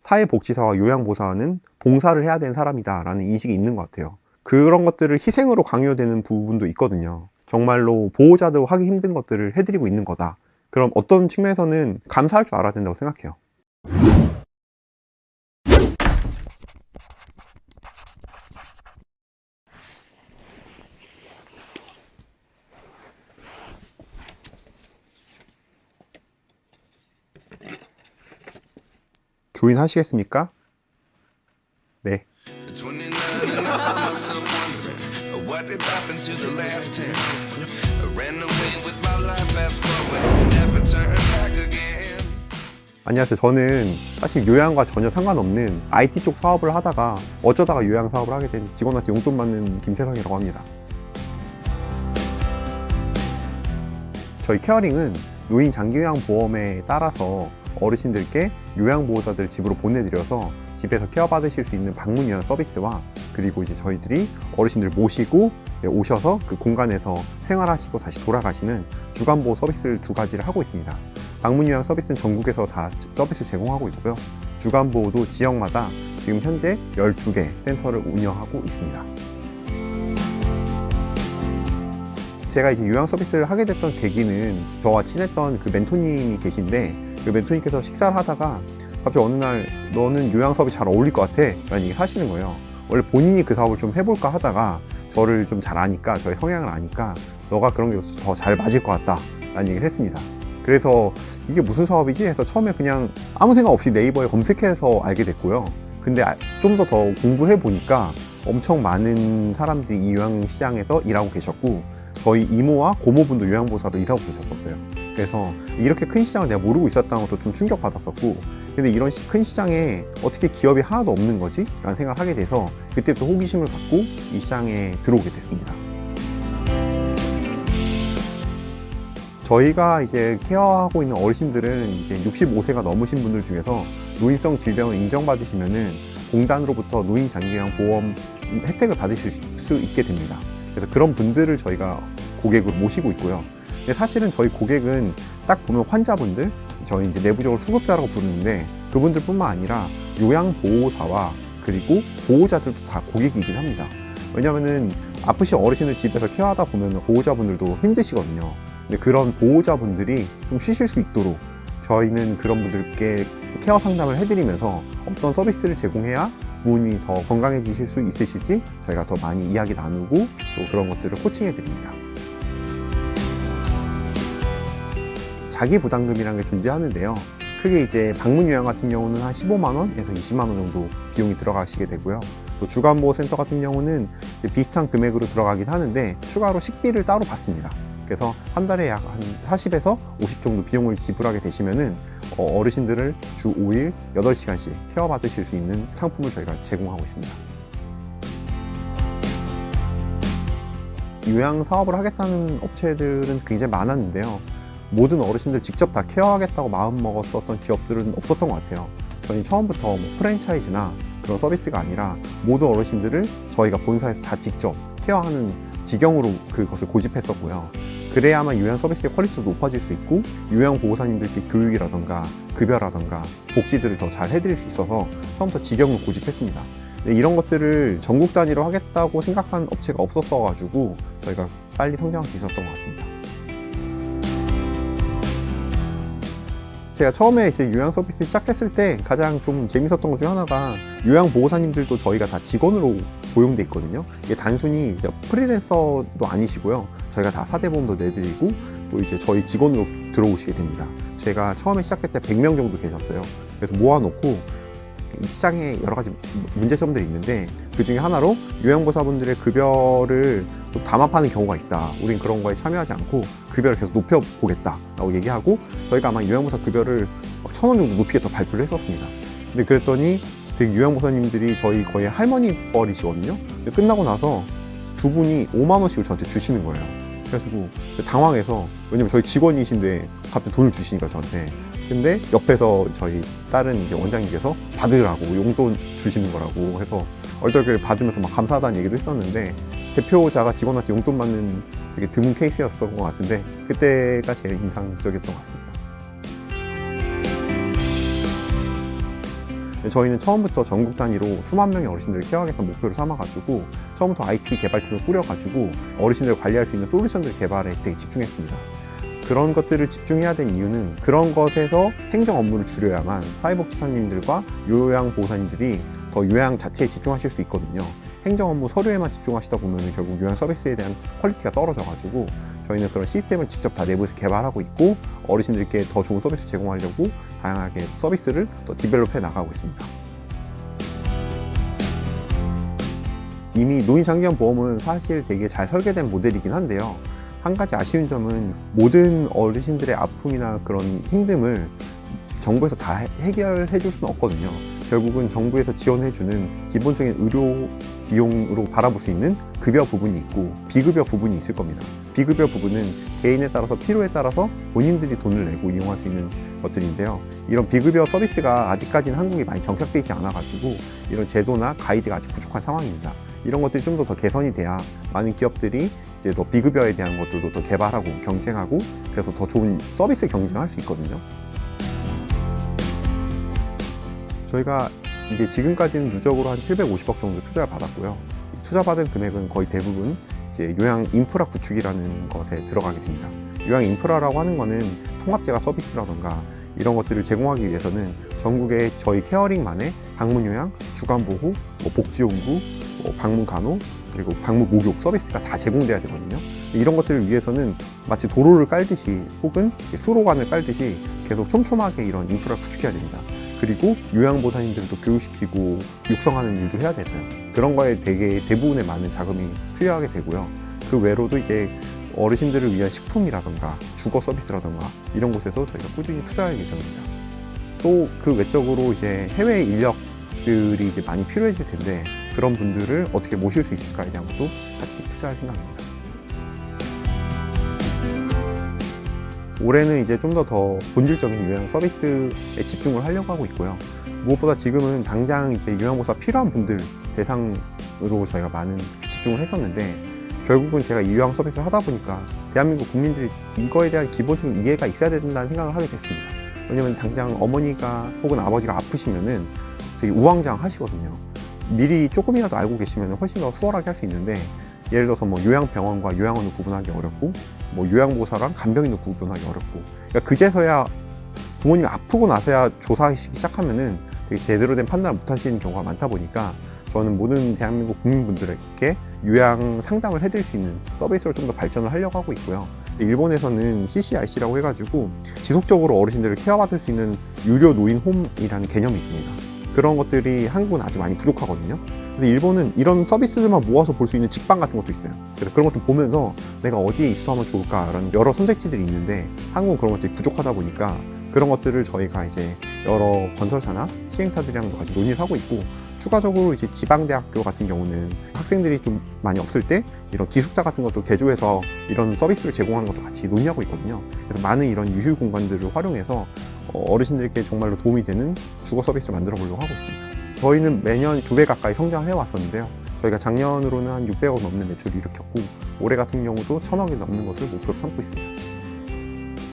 사회복지사와 요양보호사는 봉사를 해야 되는 사람이다 라는 인식이 있는 것 같아요. 그런 것들을 희생으로 강요되는 부분도 있거든요. 정말로 보호자도 하기 힘든 것들을 해드리고 있는 거다. 그럼 어떤 측면에서는 감사할 줄 알아야 된다고 생각해요. 조인 하시겠습니까? 네. 안녕하세요. 저는 사실 요양과 전혀 상관없는 IT 쪽 사업을 하다가 어쩌다가 요양 사업을 하게 된 직원한테 용돈 받는 김세성이라고 합니다. 저희 케어링은 노인 장기요양보험에 따라서 어르신들께 요양보호사들 집으로 보내드려서 집에서 케어받으실 수 있는 방문요양 서비스와, 그리고 이제 저희들이 어르신들 모시고 오셔서 그 공간에서 생활하시고 다시 돌아가시는 주간보호 서비스를 두 가지를 하고 있습니다. 방문요양 서비스는 전국에서 다 서비스를 제공하고 있고요. 주간보호도 지역마다 지금 현재 12개 센터를 운영하고 있습니다. 제가 이제 요양 서비스를 하게 됐던 계기는 저와 친했던 그 멘토님이 계신데, 그 멘토님께서 식사를 하다가 갑자기 어느 날 너는 요양 사업이 잘 어울릴 것 같아 라는 얘기를 하시는 거예요. 원래 본인이 그 사업을 좀 해볼까 하다가 저를 좀 잘 아니까, 저의 성향을 아니까 너가 그런 게 더 잘 맞을 것 같다 라는 얘기를 했습니다. 그래서 이게 무슨 사업이지 해서 처음에 그냥 아무 생각 없이 네이버에 검색해서 알게 됐고요. 근데 좀 더 공부해 보니까 엄청 많은 사람들이 이 요양시장에서 일하고 계셨고, 저희 이모와 고모분도 요양보호사로 일하고 계셨었어요. 그래서 이렇게 큰 시장을 내가 모르고 있었다는 것도 좀 충격받았었고, 근데 이런 큰 시장에 어떻게 기업이 하나도 없는 거지? 라는 생각을 하게 돼서 그때부터 호기심을 갖고 이 시장에 들어오게 됐습니다. 저희가 이제 케어하고 있는 어르신들은 이제 65세가 넘으신 분들 중에서 노인성 질병을 인정받으시면은 공단으로부터 노인 장기요양 보험 혜택을 받으실 수 있게 됩니다. 그래서 그런 분들을 저희가 고객으로 모시고 있고요. 근데 사실은 저희 고객은 딱 보면 환자분들, 저희 이제 내부적으로 수급자라고 부르는데, 그분들 뿐만 아니라 요양보호사와 그리고 보호자들도 다 고객이긴 합니다. 왜냐면은 아프신 어르신을 집에서 케어하다 보면 보호자분들도 힘드시거든요. 근데 그런 보호자분들이 좀 쉬실 수 있도록 저희는 그런 분들께 케어 상담을 해드리면서 어떤 서비스를 제공해야 부모님이 더 건강해지실 수 있으실지 저희가 더 많이 이야기 나누고 또 그런 것들을 코칭해 드립니다. 자기 부담금이라는 게 존재하는데요. 크게 이제 방문 요양 같은 경우는 한 15만원에서 20만원 정도 비용이 들어가시게 되고요. 또 주간보호센터 같은 경우는 비슷한 금액으로 들어가긴 하는데 추가로 식비를 따로 받습니다. 그래서 한 달에 약 한 40에서 50 정도 비용을 지불하게 되시면은 어르신들을 주 5일 8시간씩 케어 받으실 수 있는 상품을 저희가 제공하고 있습니다. 요양 사업을 하겠다는 업체들은 굉장히 많았는데요. 모든 어르신들 직접 다 케어하겠다고 마음먹었었던 기업들은 없었던 것 같아요. 저희는 처음부터 뭐 프랜차이즈나 그런 서비스가 아니라 모든 어르신들을 저희가 본사에서 다 직접 케어하는 지경으로 그것을 고집했었고요. 그래야만 요양 서비스의 퀄리티도 높아질 수 있고 요양보호사님들께 교육이라던가 급여라던가 복지들을 더 잘 해드릴 수 있어서 처음부터 지경을 고집했습니다. 이런 것들을 전국 단위로 하겠다고 생각한 업체가 없었어가지고 저희가 빨리 성장할 수 있었던 것 같습니다. 제가 처음에 이제 요양 서비스 시작했을 때 가장 좀 재밌었던 것 중에 하나가 요양보호사님들도 저희가 다 직원으로 고용돼 있거든요. 이게 단순히 프리랜서도 아니시고요. 저희가 다 사대보험도 내드리고 또 이제 저희 직원으로 들어오시게 됩니다. 제가 처음에 시작할 때 100명 정도 계셨어요. 그래서 모아놓고 이 시장에 여러 가지 문제점들이 있는데 그 중에 하나로 요양보호사분들의 급여를 좀 담합하는 경우가 있다. 우린 그런 거에 참여하지 않고 급여를 계속 높여보겠다 라고 얘기하고 저희가 아마 요양보호사 급여를 1,000원 정도 높이겠다 발표를 했었습니다. 근데 그랬더니 되게 요양보호사님들이 저희 거의 할머니 뻘이시거든요. 근데 끝나고 나서 두 분이 5만 원씩을 저한테 주시는 거예요. 그래가지고 당황해서, 왜냐면 저희 직원이신데 갑자기 돈을 주시니까 저한테. 근데 옆에서 저희 다른 이제 원장님께서 받으라고 용돈 주시는 거라고 해서 얼떨결에 받으면서 막 감사하다는 얘기도 했었는데, 대표자가 직원한테 용돈 받는 되게 드문 케이스였던 것 같은데 그때가 제일 인상적이었던 것 같습니다. 저희는 처음부터 전국 단위로 수만 명의 어르신들을 케어하겠다는 목표를 삼아가지고 처음부터 IT 개발팀을 꾸려가지고 어르신들을 관리할 수 있는 솔루션들 개발에 되게 집중했습니다. 그런 것들을 집중해야 되는 이유는 그런 것에서 행정 업무를 줄여야만 사회복지사님들과 요양보호사님들이 더 요양 자체에 집중하실 수 있거든요. 행정 업무 서류에만 집중하시다 보면 결국 요양 서비스에 대한 퀄리티가 떨어져가지고 저희는 그런 시스템을 직접 다 내부에서 개발하고 있고 어르신들께 더 좋은 서비스 제공하려고 다양하게 서비스를 더 디벨롭해 나가고 있습니다. 이미 노인장기연보험은 사실 되게 잘 설계된 모델이긴 한데요. 한 가지 아쉬운 점은 모든 어르신들의 아픔이나 그런 힘듦을 정부에서 다 해결해 줄 수는 없거든요. 결국은 정부에서 지원해주는 기본적인 의료 비용으로 바라볼 수 있는 급여 부분이 있고 비급여 부분이 있을 겁니다. 비급여 부분은 개인에 따라서 필요에 따라서 본인들이 돈을 내고 이용할 수 있는 것들인데요. 이런 비급여 서비스가 아직까지는 한국에 많이 정착되어 있지 않아가지고 이런 제도나 가이드가 아직 부족한 상황입니다. 이런 것들이 좀 더 개선이 돼야 많은 기업들이 이제 더 비급여에 대한 것들도 더 개발하고 경쟁하고 그래서 더 좋은 서비스 경쟁할 수 있거든요. 저희가 이게 지금까지는 누적으로 한 750억 정도 투자를 받았고요. 투자받은 금액은 거의 대부분 이제 요양 인프라 구축이라는 것에 들어가게 됩니다. 요양 인프라라고 하는 거는 통합재가 서비스라던가 이런 것들을 제공하기 위해서는 전국에 저희 케어링만의 방문 요양, 주간 보호, 복지용구, 방문 간호, 그리고 방문 목욕 서비스가 다 제공돼야 되거든요. 이런 것들을 위해서는 마치 도로를 깔듯이 혹은 수로관을 깔듯이 계속 촘촘하게 이런 인프라를 구축해야 됩니다. 그리고 요양보호사님들도 교육시키고 육성하는 일도 해야 돼서요. 그런 거에 되게 대부분의 많은 자금이 투여하게 되고요. 그 외로도 이제 어르신들을 위한 식품이라던가 주거 서비스라던가 이런 곳에서 저희가 꾸준히 투자할 예정입니다. 또 그 외적으로 이제 해외 인력들이 이제 많이 필요해질 텐데 그런 분들을 어떻게 모실 수 있을까에 대한 것도 같이 투자할 생각입니다. 올해는 이제 좀 더 본질적인 요양 서비스에 집중을 하려고 하고 있고요. 무엇보다 지금은 당장 이제 요양보호사 필요한 분들 대상으로 저희가 많은 집중을 했었는데 결국은 제가 이 요양 서비스를 하다 보니까 대한민국 국민들이 이거에 대한 기본적인 이해가 있어야 된다는 생각을 하게 됐습니다. 왜냐면 당장 어머니가 혹은 아버지가 아프시면은 되게 우왕좌왕 하시거든요. 미리 조금이라도 알고 계시면 훨씬 더 수월하게 할 수 있는데 예를 들어서 뭐 요양병원과 요양원을 구분하기 어렵고 뭐 요양보호사랑 간병인을 구분하기 어렵고 그러니까 그제서야 부모님이 아프고 나서야 조사하시기 시작하면은 되게 제대로 된 판단을 못 하시는 경우가 많다 보니까 저는 모든 대한민국 국민분들에게 요양 상담을 해드릴 수 있는 서비스로 좀 더 발전을 하려고 하고 있고요. 일본에서는 CCRC라고 해가지고 지속적으로 어르신들을 케어받을 수 있는 유료 노인홈이라는 개념이 있습니다. 그런 것들이 한국은 아주 많이 부족하거든요. 근데 일본은 이런 서비스들만 모아서 볼 수 있는 직방 같은 것도 있어요. 그래서 그런 것도 보면서 내가 어디에 입소하면 좋을까라는 여러 선택지들이 있는데 한국은 그런 것들이 부족하다 보니까 그런 것들을 저희가 이제 여러 건설사나 시행사들이랑도 같이 논의를 하고 있고 추가적으로 이제 지방대학교 같은 경우는 학생들이 좀 많이 없을 때 이런 기숙사 같은 것도 개조해서 이런 서비스를 제공하는 것도 같이 논의하고 있거든요. 그래서 많은 이런 유휴 공간들을 활용해서 어르신들께 정말로 도움이 되는 주거 서비스를 만들어 보려고 하고 있습니다. 저희는 매년 2배 가까이 성장을 해왔었는데요. 저희가 작년으로는 한 600억 넘는 매출을 일으켰고 올해 같은 경우도 1000억이 넘는 것을 목표로 삼고 있습니다.